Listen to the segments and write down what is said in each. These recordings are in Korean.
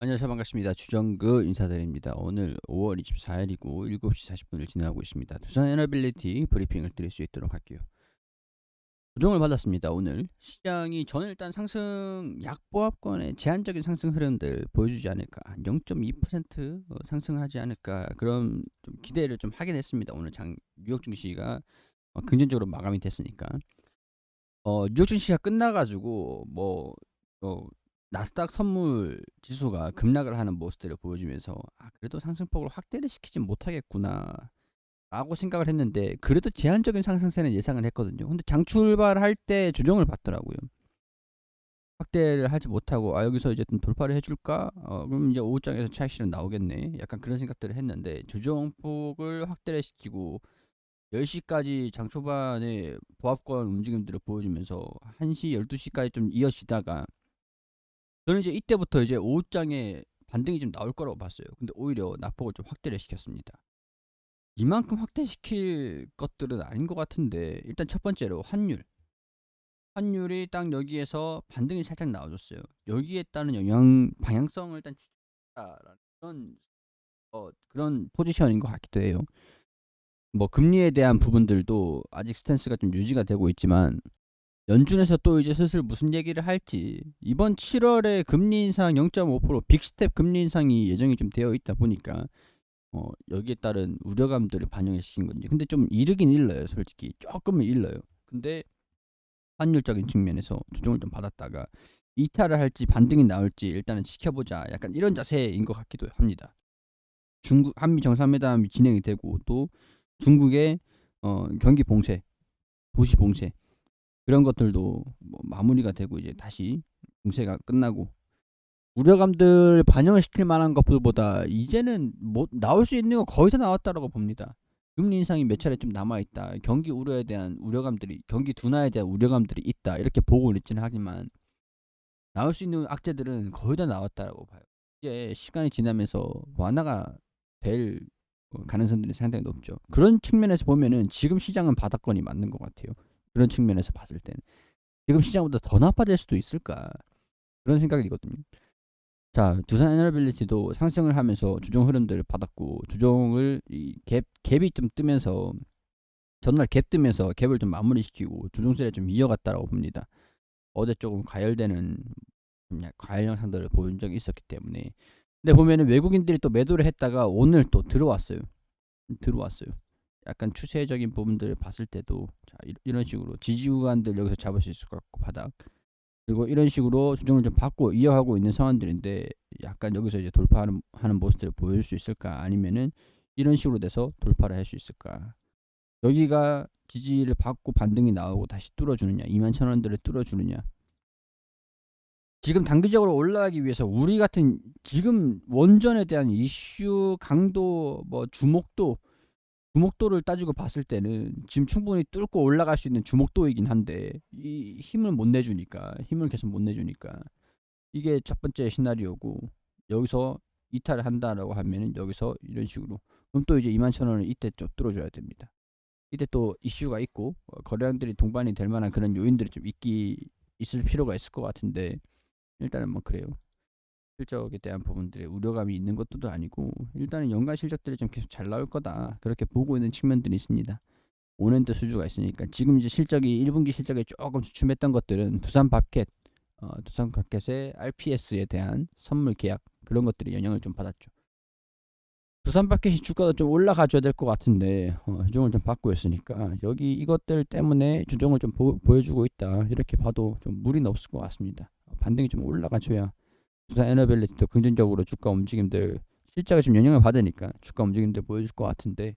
안녕하세요. 반갑습니다. 주정그 인사드립니다. 오늘 5월 24일이고 7시 40분을 지나고 있습니다. 두산 에너빌리티 브리핑을 드릴 수 있도록 할게요. 조정을 받았습니다. 오늘 시장이 저는 일단 상승 약보합권의 제한적인 상승 흐름들 보여주지 않을까, 한 0.2% 상승하지 않을까, 그런 좀 기대를 좀 하긴 했습니다. 오늘 뉴욕 증시가 긍정적으로 마감이 됐으니까. 뉴욕 증시가 끝나가지고 어, 나스닥 선물 지수가 급락을 하는 모습들을 보여주면서 그래도 상승폭을 확대를 시키진 못하겠구나 라고 생각을 했는데, 그래도 제한적인 상승세는 예상을 했거든요. 근데 장 출발할 때 조정을 받더라고요. 확대를 하지 못하고 여기서 이제 좀 돌파를 해줄까? 그럼 이제 오후장에서 차익 실현 나오겠네, 약간 그런 생각들을 했는데, 조정폭을 확대를 시키고 10시까지 장 초반에 보합권 움직임들을 보여주면서 1시, 12시까지 좀 이어지다가, 저는 이제 이때부터 이제 오후장에 반등이 좀 나올 거라고 봤어요. 근데 오히려 낙폭을 좀 확대를 시켰습니다. 이만큼 확대시킬 것들은 아닌 것 같은데, 일단 첫 번째로 환율이 딱 여기에서 반등이 살짝 나와줬어요. 여기에 따른 방향성을 일단 추적하라는 그런 포지션인 것 같기도 해요. 뭐 금리에 대한 부분들도 아직 스탠스가 좀 유지가 되고 있지만, 연준에서 또 이제 슬슬 무슨 얘기를 할지, 이번 7월에 금리 인상 0.5% 빅스텝 금리 인상이 예정이 좀 되어 있다 보니까 여기에 따른 우려감들을 반영을 시킨 건지. 근데 좀 이르긴 일러요. 솔직히 조금은 일러요. 근데 환율적인 측면에서 조정을 좀 받았다가 이탈을 할지 반등이 나올지 일단은 지켜보자, 약간 이런 자세인 것 같기도 합니다. 중국 한미 정상회담이 진행이 되고, 또 중국의 경기 봉쇄, 도시 봉쇄, 그런 것들도 뭐 마무리가 되고 이제 다시 공세가 끝나고, 우려감들 반영을 시킬 만한 것들보다 이제는 뭐 나올 수 있는 거 거의 다 나왔다라고 봅니다. 금리 인상이 몇 차례 좀 남아 있다, 경기 우려에 대한 우려감들이, 경기 둔화에 대한 우려감들이 있다, 이렇게 보고 있지는 하지만 나올 수 있는 악재들은 거의 다 나왔다라고 봐요. 이제 시간이 지나면서 완화가 될 가능성들이 상당히 높죠. 그런 측면에서 보면은 지금 시장은 바닥권이 맞는 것 같아요. 그런 측면에서 봤을 때는 지금 시장보다 더 나빠질 수도 있을까, 그런 생각이거든요. 자, 두산 에너빌리티도 상승을 하면서 주종 흐름들을 받았고, 주종을 갭이 좀 뜨면서, 전날 갭 뜨면서 갭을 좀 마무리시키고 주종세를 좀 이어갔다라고 봅니다. 어제 조금 과열되는 과열 영상들을 보인 적이 있었기 때문에. 근데 보면은 외국인들이 또 매도를 했다가 오늘 또 들어왔어요. 약간 추세적인 부분들을 봤을 때도, 자, 이런 식으로 지지 구간들 여기서 잡을 수 있을 것 같고, 바닥, 그리고 이런 식으로 조정을 좀 받고 이어가고 있는 상황들인데, 약간 여기서 이제 돌파하는 모습들을 보여줄 수 있을까, 아니면은 이런 식으로 돼서 돌파를 할 수 있을까. 여기가 지지를 받고 반등이 나오고 다시 뚫어주느냐, 21,000원들을 뚫어주느냐. 지금 단기적으로 올라가기 위해서 우리 같은 지금 원전에 대한 이슈 강도, 뭐 주목도를 따지고 봤을 때는 지금 충분히 뚫고 올라갈 수 있는 주목도이긴 한데, 이 힘을 계속 못 내주니까 이게 첫 번째 시나리오고, 여기서 이탈을 한다라고 하면은 여기서 이런 식으로, 그럼 또 이제 21,000원을 이때 좀 뚫어줘야 됩니다. 이때 또 이슈가 있고 거래량들이 동반이 될 만한 그런 요인들이 좀 있을 필요가 있을 것 같은데, 일단은 뭐 그래요. 실적에 대한 부분들에 우려감이 있는 것도 아니고, 일단은 연간 실적들이 좀 계속 잘 나올 거다, 그렇게 보고 있는 측면들이 있습니다. 5년대 수주가 있으니까. 지금 이제 실적이 1분기 실적에 조금 주춤했던 것들은 두산 바켓의 RPS에 대한 선물 계약, 그런 것들이 영향을 좀 받았죠. 두산 바켓이 주가가 좀 올라가줘야 될 것 같은데 조정을 좀 받고 있으니까, 여기 이것들 때문에 조정을 좀 보여주고 있다, 이렇게 봐도 좀 무리는 없을 것 같습니다. 반등이 좀 올라가줘야 두산 에너빌리티도 긍정적으로 주가 움직임들, 실적에 좀 영향을 받으니까 주가 움직임들 보여줄 것 같은데,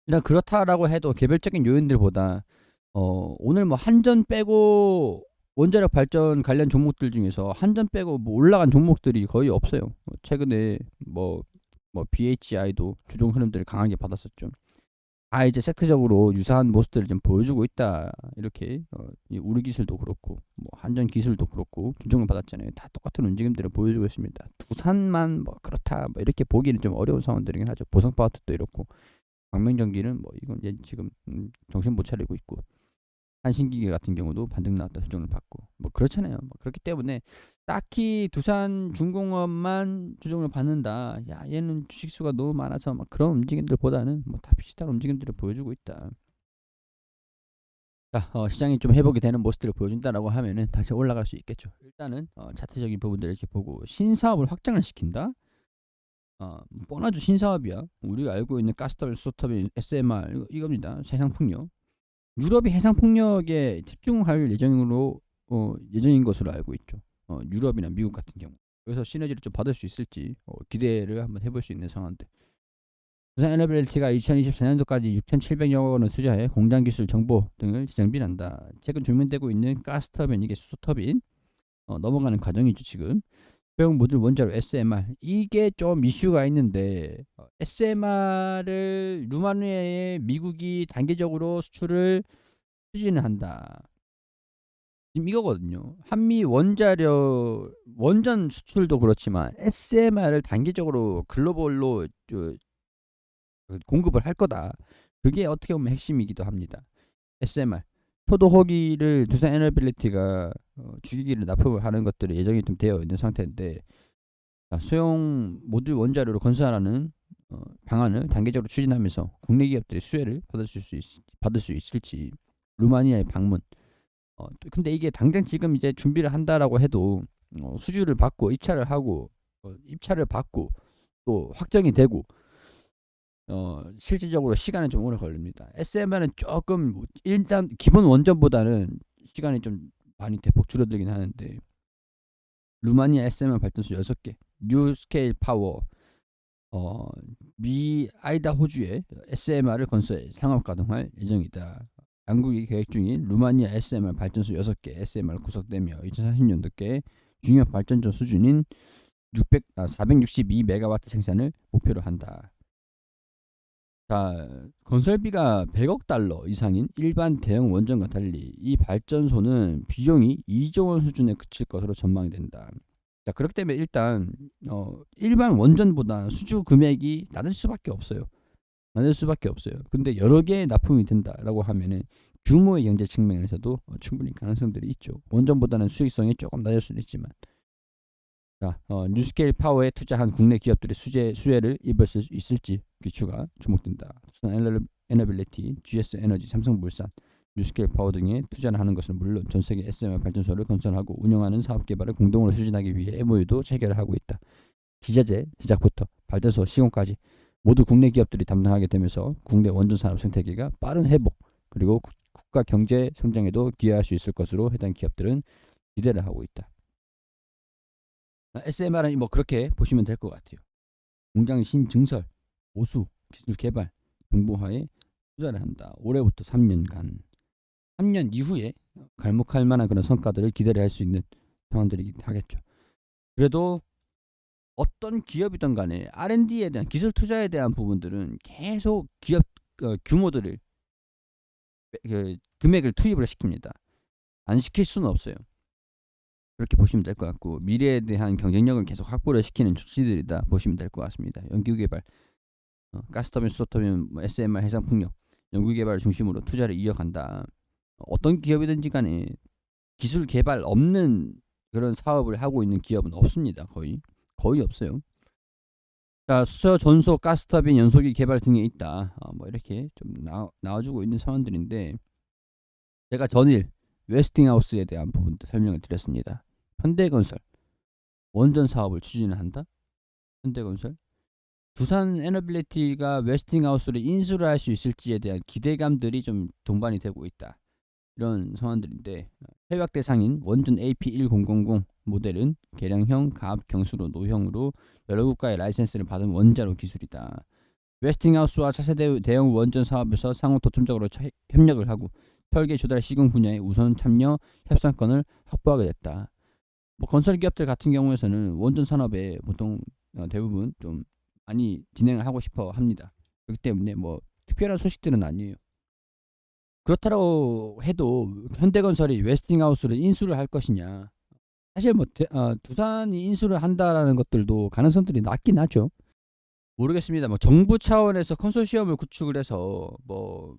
일단 그렇다라고 해도 개별적인 요인들보다 오늘 뭐 한전 빼고 원자력 발전 관련 종목들 중에서 한전 빼고 뭐 올라간 종목들이 거의 없어요. 최근에 BHI도 주종 흐름들을 강하게 받았었죠. 이제 세트적으로 유사한 모습들을 좀 보여주고 있다, 이렇게 이 우리 기술도 그렇고 뭐 한전 기술도 그렇고 주종을 받았잖아요. 다 똑같은 움직임들을 보여주고 있습니다. 두산만 뭐 그렇다 뭐 이렇게 보기는 좀 어려운 상황들이긴 하죠. 보성파워도 이렇고, 광명전기는 뭐 이건 지금 정신 못 차리고 있고. 한신기계 같은 경우도 반등 나왔다 수정을 받고 뭐 그렇잖아요. 뭐 그렇기 때문에 딱히 두산중공업만 수정을 받는다. 야 얘는 주식수가 너무 많아서 막 그런 움직임들보다는 뭐 다 비슷한 움직임들을 보여주고 있다. 자, 시장이 좀 회복이 되는 모습들을 보여준다라고 하면은 다시 올라갈 수 있겠죠. 일단은 자체적인 부분들을 이렇게 보고 신사업을 확장을 시킨다. 뻔하죠. 신사업이야. 우리가 알고 있는 가스터빈, 수소터빈, SMR 이겁니다. 해상풍력. 유럽이 해상풍력에 집중할 예정인 것으로 알고 있죠. 유럽이나 미국 같은 경우. 그래서 시너지를 좀 받을 수 있을지 기대를 한번 해볼 수 있는 상황인데. 두산 에너빌리티가 2024년도까지 6,700여 원을 투자해 공장 기술 정보 등을 정비한다. 최근 조명되고 있는 가스터빈, 이게 수소터빈 넘어가는 과정이죠 지금. 소형 모듈 원자로 SMR, 이게 좀 이슈가 있는데 SMR을 루마니아에 미국이 단계적으로 수출을 추진을 한다. 지금 이거거든요. 한미 원자력 원전 수출도 그렇지만 SMR을 단계적으로 글로벌로 공급을 할 거다. 그게 어떻게 보면 핵심이기도 합니다. SMR 초도 호기를 두산 에너빌리티가 주기기를 납품을 하는 것들이 예정이 좀 되어 있는 상태인데, 소형 모듈 원자료로 건설하는 방안을 단계적으로 추진하면서 국내 기업들이 수혜를 받을 수 있을지. 루마니아의 방문. 근데 이게 당장 지금 이제 준비를 한다라고 해도 수주를 받고 입찰을 받고 또 확정이 되고 실질적으로 시간은 좀 오래 걸립니다. SMR은 조금 일단 기본 원전보다는 시간이 좀 많이 대폭 줄어들긴 하는데, 루마니아 SMR 발전소 6개, 뉴스케일 파워, 미 아이다호주에 SMR을 건설 상업 가동할 예정이다. 양국이 계획 중인 루마니아 SMR 발전소 6개 SMR 구성되며 2040년도께 중요 발전소 수준인 462메가와트 생산을 목표로 한다. 자, 건설비가 100억 달러 이상인 일반 대형 원전과 달리 이 발전소는 비용이 2조 원 수준에 그칠 것으로 전망이 된다. 자, 그렇기 때문에 일단 일반 원전보다 수주 금액이 낮을 수밖에 없어요. 근데 여러 개의 납품이 된다라고 하면은 규모의 경제 측면에서도 충분히 가능성들이 있죠. 원전보다는 수익성이 조금 낮을 수는 있지만. 자, 뉴스케일 파워에 투자한 국내 기업들의 수혜를 입을 수 있을지 귀추가 주목된다. 두산 에너빌리티, GS 에너지, 삼성물산, 뉴스케일 파워 등에 투자를 하는 것은 물론 전 세계 SMR 발전소를 건설하고 운영하는 사업 개발을 공동으로 추진하기 위해 MOU도 체결을 하고 있다. 기자재 제작부터 발전소 시공까지 모두 국내 기업들이 담당하게 되면서 국내 원전 산업 생태계가 빠른 회복 그리고 국가 경제 성장에도 기여할 수 있을 것으로 해당 기업들은 기대를 하고 있다. SMR은 뭐 그렇게 보시면 될 것 같아요. 공장 신증설, 보수, 기술 개발, 정보화에 투자를 한다. 올해부터 3년간, 3년 이후에 갈목할 만한 그런 성과들을 기대를 할 수 있는 상황들이긴 하겠죠. 그래도 어떤 기업이든 간에 R&D에 대한 기술 투자에 대한 부분들은 계속 기업 규모들을 금액을 투입을 시킵니다. 안 시킬 수는 없어요. 그렇게 보시면 될 것 같고, 미래에 대한 경쟁력을 계속 확보를 시키는 조치들이다 보시면 될 것 같습니다. 연구개발, 가스터빈, 수소터빈, SMR, 해상풍력, 연구개발을 중심으로 투자를 이어간다. 어떤 기업이든지 간에 기술 개발 없는 그런 사업을 하고 있는 기업은 없습니다. 거의 없어요. 자, 수소, 전소, 가스터빈, 연소기 개발 등에 있다. 뭐 이렇게 좀 나와주고 있는 상황들인데, 제가 전일 웨스팅하우스에 대한 부분도 설명을 드렸습니다. 현대건설 원전 사업을 추진을 한다. 현대건설, 두산 에너빌리티가 웨스팅하우스를 인수를 할 수 있을지에 대한 기대감들이 좀 동반이 되고 있다. 이런 상황들인데, 협약 대상인 원전 AP1000 모델은 개량형 가압 경수로 노형으로 여러 국가의 라이센스를 받은 원자로 기술이다. 웨스팅하우스와 차세대 대형 원전 사업에서 상호 독점적으로 협력을 하고 설계 조달 시공 분야에 우선 참여 협상권을 확보하게 됐다. 뭐 건설 기업들 같은 경우에서는 원전 산업에 보통 대부분 좀 많이 진행을 하고 싶어 합니다. 그렇기 때문에 뭐 특별한 소식들은 아니에요. 그렇다고 해도 현대건설이 웨스팅하우스를 인수를 할 것이냐, 사실 뭐 두산이 인수를 한다라는 것들도 가능성들이 낮긴 하죠. 모르겠습니다. 뭐 정부 차원에서 컨소시엄을 구축을 해서 뭐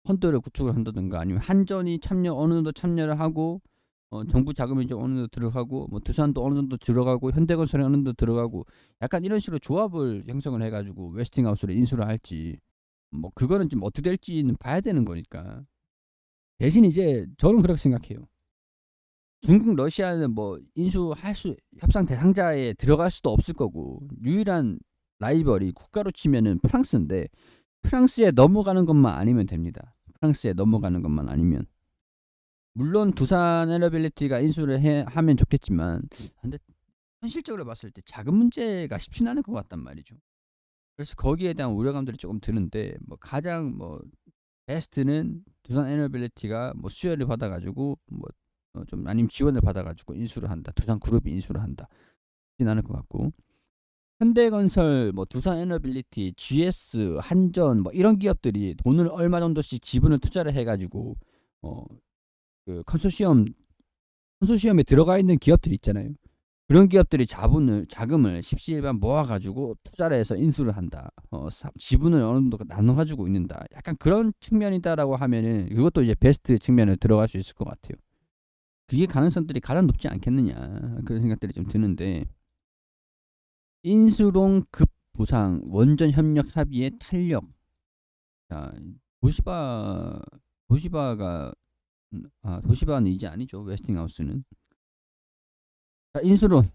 펀드를 구축을 한다든가 아니면 한전이 어느 정도 참여를 하고 정부 자금이 좀 어느 정도 들어가고 뭐 두산도 어느 정도 들어가고 현대건설이 어느 정도 들어가고 약간 이런 식으로 조합을 형성을 해가지고 웨스팅하우스를 인수를 할지 뭐 그거는 좀 어떻게 될지는 봐야 되는 거니까. 대신 이제 저는 그렇게 생각해요. 중국 러시아는 뭐 협상 대상자에 들어갈 수도 없을 거고 유일한 라이벌이 국가로 치면은 프랑스인데 프랑스에 넘어가는 것만 아니면 됩니다. 프랑스에 넘어가는 것만 아니면 물론 두산 에너빌리티가 인수를 하면 좋겠지만 근데 현실적으로 봤을 때 자금 문제가 쉽지는 않을 것 같단 말이죠. 그래서 거기에 대한 우려감들이 조금 드는데 뭐 가장 뭐 베스트는 두산 에너빌리티가 뭐 수혜를 받아가지고 뭐 좀 아니면 지원을 받아가지고 인수를 한다. 두산 그룹이 인수를 한다. 쉽진 않을 것 같고 현대건설, 뭐 두산에너빌리티, GS, 한전 뭐 이런 기업들이 돈을 얼마 정도씩 지분을 투자를 해가지고 그 컨소시엄에 들어가 있는 기업들이 있잖아요. 그런 기업들이 자금을 십시일반 모아가지고 투자를 해서 인수를 한다. 지분을 어느 정도 나눠가지고 있는다. 약간 그런 측면이다라고 하면은 그것도 이제 베스트 측면에 들어갈 수 있을 것 같아요. 그게 가능성들이 가장 높지 않겠느냐 그런 생각들이 좀 드는데 인수론 급부상 원전 협력 합의의 탄력. 자, 도시바가 도시바는 이제 아니죠. 웨스팅하우스는. 자, 인수론.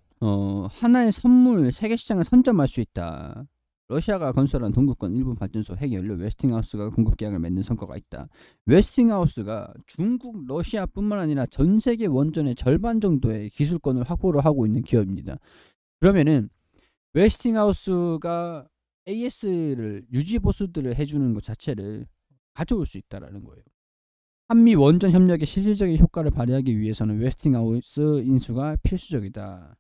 하나의 선물 세계 시장을 선점할 수 있다. 러시아가 건설한 동구권 일부 발전소 핵연료 웨스팅하우스가 공급 계약을 맺는 성과가 있다. 웨스팅하우스가 중국, 러시아뿐만 아니라 전 세계 원전의 절반 정도의 기술권을 확보를 하고 있는 기업입니다. 그러면은 웨스팅하우스가 AS를 유지 보수들을 해주는 것 자체를 가져올 수 있다라는 거예요. 한미 원전 협력의 실질적인 효과를 발휘하기 위해서는 웨스팅하우스 인수가 필수적이다.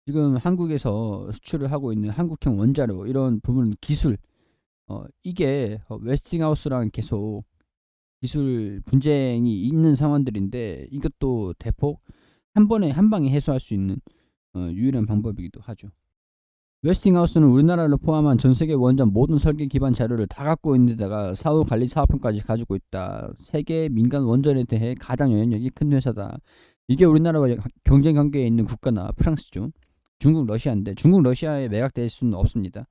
지금 한국에서 수출을 하고 있는 한국형 원자로 이런 부분 기술 이게 웨스팅하우스랑 계속 기술 분쟁이 있는 상황들인데 이것도 대폭 한 방에 해소할 수 있는 유일한 방법이기도 하죠. 웨스팅하우스는 우리나라를 포함한 전세계 원전 모든 설계 기반 자료를 다 갖고 있는 데다가 사후 관리 사업권까지 가지고 있다. 세계 민간 원전에 대해 가장 영향력이 큰 회사다. 이게 우리나라와 경쟁 관계에 있는 국가나 프랑스죠. 중국, 러시아인데 중국, 러시아에 매각될 수는 없습니다.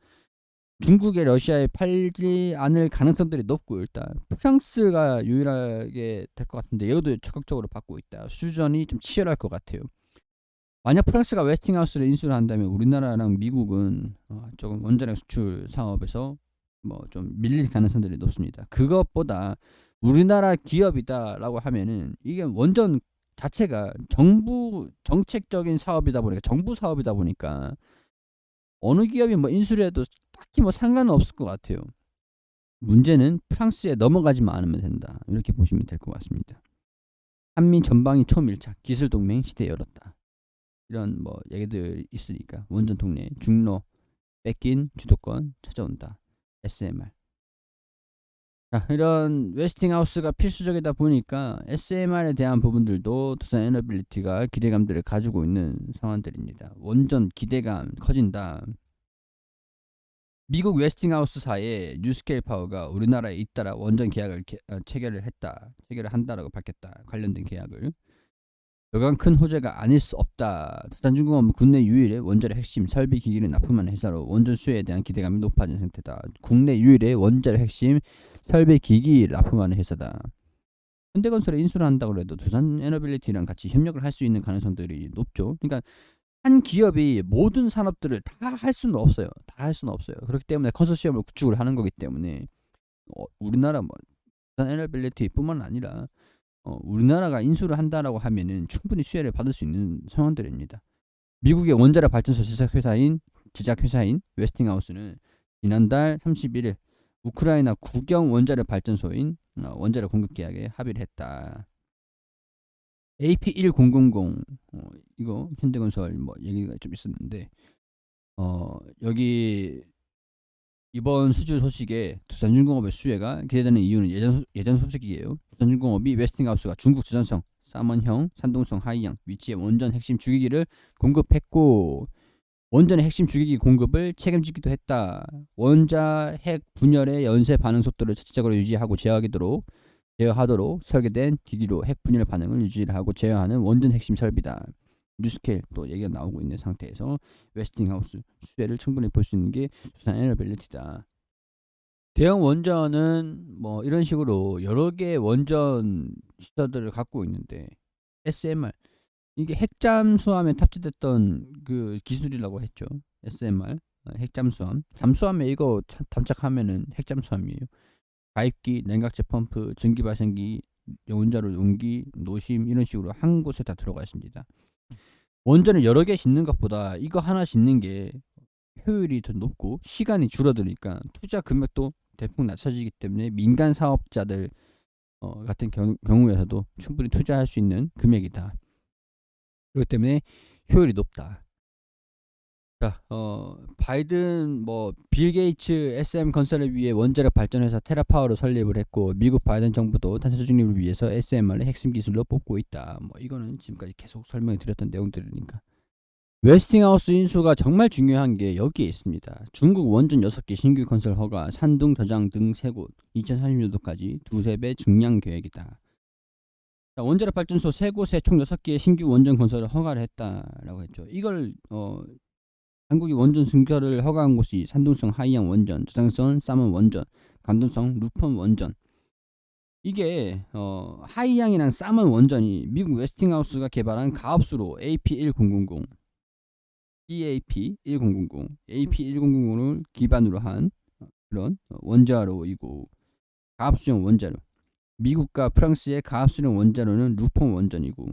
중국에 러시아에 팔지 않을 가능성들이 높고 일단 프랑스가 유일하게 될 것 같은데 여기도 적극적으로 받고 있다. 수전이 좀 치열할 것 같아요. 만약 프랑스가 웨스팅하우스를 인수를 한다면 우리나라랑 미국은 조금 원자력 수출 사업에서 뭐 좀 밀릴 가능성들이 높습니다. 그것보다 우리나라 기업이다라고 하면은 이게 원전 자체가 정부 정책적인 사업이다 보니까 정부 사업이다 보니까 어느 기업이 뭐 인수를 해도 딱히 뭐 상관은 없을 것 같아요. 문제는 프랑스에 넘어가지만 않으면 된다. 이렇게 보시면 될 것 같습니다. 한미 전방위 초밀착 기술 동맹 시대 열었다. 이런 뭐 얘기들 있으니까 원전 동네 중로 뺏긴 주도권 찾아온다. SMR. 자, 이런 웨스팅하우스가 필수적이다 보니까 SMR에 대한 부분들도 두산 에너빌리티가 기대감들을 가지고 있는 상황들입니다. 원전 기대감 커진다. 미국 웨스팅하우스사의 뉴스케일 파워가 우리나라에 잇따라 원전 계약을 체결을 한다라고 밝혔다. 관련된 계약을. 여간 큰 호재가 아닐 수 없다. 두산중공업은 국내 유일의 원자력 핵심 설비 기기를 납품하는 회사로 원전 수요에 대한 기대감이 높아진 상태다. 국내 유일의 원자력 핵심 설비 기기를 납품하는 회사다. 현대건설에 인수를 한다고 해도 두산에너빌리티랑 같이 협력을 할 수 있는 가능성들이 높죠. 그러니까 한 기업이 모든 산업들을 다 할 수는 없어요. 그렇기 때문에 컨소시엄을 구축을 하는 거기 때문에 우리나라 뭐 두산에너빌리티뿐만 아니라 우리나라가 인수를 한다라고 하면은 충분히 수혜를 받을 수 있는 상황들입니다. 미국의 원자력 발전소 제작회사인 웨스팅하우스는 지난달 31일 우크라이나 국영 원자력 발전소인 원자력 공급 계약에 합의를 했다. AP1000 이거 현대건설 뭐 얘기가 좀 있었는데 여기 이번 수주 소식에 두산중공업의 수혜가 기대되는 이유는 예전 소식이에요. 두산중공업이 웨스팅하우스가 중국 지산성, 사먼형, 산동성, 하이양 위치의 원전 핵심 주기기를 공급했고 원전의 핵심 주기기 공급을 책임지기도 했다. 원자 핵 분열의 연쇄 반응 속도를 자체적으로 유지하고 제어하도록 설계된 기기로 핵 분열 반응을 유지하고 제어하는 원전 핵심 설비다. 뉴스케일 또 얘기가 나오고 있는 상태에서 웨스팅하우스 수혜를 충분히 볼 수 있는 게 두산 에너빌리티다. 대형 원전은 뭐 이런 식으로 여러 개의 원전 시설들을 갖고 있는데 SMR 이게 핵잠수함에 탑재됐던 그 기술이라고 했죠. SMR 핵잠수함. 잠수함에 이거 탑착하면은 핵잠수함이에요. 가입기, 냉각제 펌프, 전기 발생기, 원자로 용기, 노심 이런 식으로 한 곳에 다 들어가 있습니다. 원전을 여러 개 짓는 것보다 이거 하나 짓는 게 효율이 더 높고 시간이 줄어드니까 투자 금액도 대폭 낮춰지기 때문에 민간 사업자들 같은 경우에서도 충분히 투자할 수 있는 금액이다. 그렇기 때문에 효율이 높다. 자, 바이든 빌 게이츠 SM 건설을 위해 원자력 발전회사 테라파워를 설립을 했고 미국 바이든 정부도 탄소 중립을 위해서 SMR을 핵심 기술로 뽑고 있다. 이거는 지금까지 계속 설명해 드렸던 내용들이니까. 웨스팅하우스 인수가 정말 중요한 게 여기에 있습니다. 중국 원전 6개 신규 건설 허가, 산둥, 저장 등 3곳 2030년도까지 두세 배 증량 계획이다. 자, 원자력 발전소 3곳에 총 6개의 신규 원전 건설을 허가를 했다라고 했죠. 이걸 한국이 원전 증설을 허가한 곳이 산둥성 하이양 원전, 저장성 쌈원 원전, 관동성 루펀 원전. 이게 하이양이랑 쌈원 원전이 미국 웨스팅하우스가 개발한 가압수로 AP1000, CAP1000, AP1000을 기반으로 한 그런 원자로이고 가압수용 원자로. 미국과 프랑스의 가압수용 원자로는 루폰 원전이고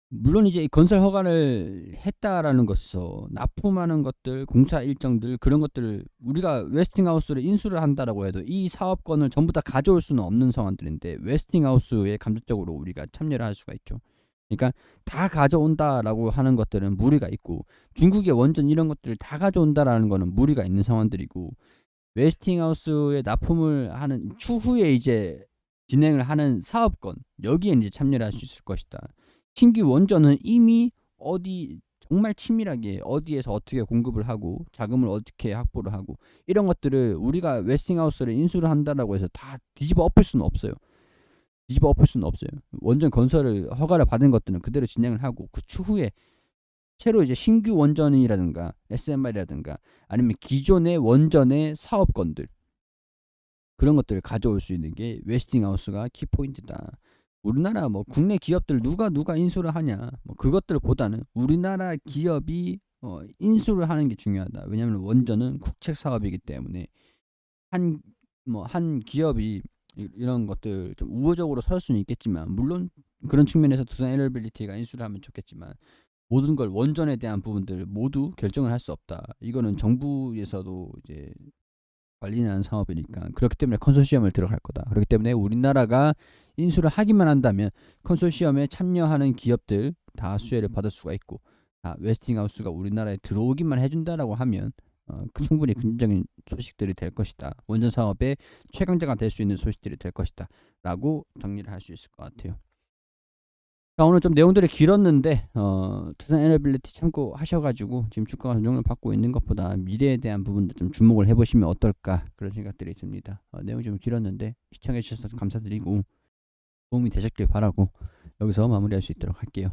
물론 이제 건설 허가를 했다라는 것에서 납품하는 것들, 공사 일정들 그런 것들을 우리가 웨스팅하우스를 인수를 한다라고 해도 이 사업권을 전부 다 가져올 수는 없는 상황들인데 웨스팅하우스에 감독적으로 우리가 참여를 할 수가 있죠. 그러니까 다 가져온다라고 하는 것들은 무리가 있고 중국의 원전 이런 것들을 다 가져온다라는 거는 무리가 있는 상황들이고 웨스팅하우스에 납품을 하는 추후에 이제 진행을 하는 사업권 여기에 이제 참여를 할 수 있을 것이다. 신규 원전은 이미 어디 정말 치밀하게 어디에서 어떻게 공급을 하고 자금을 어떻게 확보를 하고 이런 것들을 우리가 웨스팅하우스를 인수를 한다라고 해서 다 뒤집어 엎을 수는 없어요. 원전 건설을 허가를 받은 것들은 그대로 진행을 하고 그 추후에 새로 이제 신규 원전이라든가 SMR이라든가 아니면 기존의 원전의 사업권들 그런 것들을 가져올 수 있는 게 웨스팅하우스가 키포인트다. 우리나라 국내 기업들 누가 인수를 하냐 그것들보다는 우리나라 기업이 인수를 하는 게 중요하다. 왜냐하면 원전은 국책 사업이기 때문에 한 기업이 이런 것들 좀 우호적으로 설 수는 있겠지만 물론 그런 측면에서 두산 에너빌리티가 인수를 하면 좋겠지만 모든 걸 원전에 대한 부분들 모두 결정을 할 수 없다. 이거는 정부에서도 이제 관리하는 사업이니까 그렇기 때문에 컨소시엄을 들어갈 거다. 그렇기 때문에 우리나라가 인수를 하기만 한다면 컨소시엄에 참여하는 기업들 다 수혜를 받을 수가 있고 웨스팅하우스가 우리나라에 들어오기만 해준다라고 하면 충분히 긍정적인 소식들이 될 것이다. 원전 사업의 최강자가 될 수 있는 소식들이 될 것이다. 라고 정리를 할 수 있을 것 같아요. 자, 오늘 좀 내용들이 길었는데 두산 에너빌리티 참고하셔가지고 지금 주가가 조정을 받고 있는 것보다 미래에 대한 부분도 좀 주목을 해보시면 어떨까 그런 생각들이 듭니다. 내용이 좀 길었는데 시청해주셔서 감사드리고 도움이 되셨길 바라고 여기서 마무리할 수 있도록 할게요.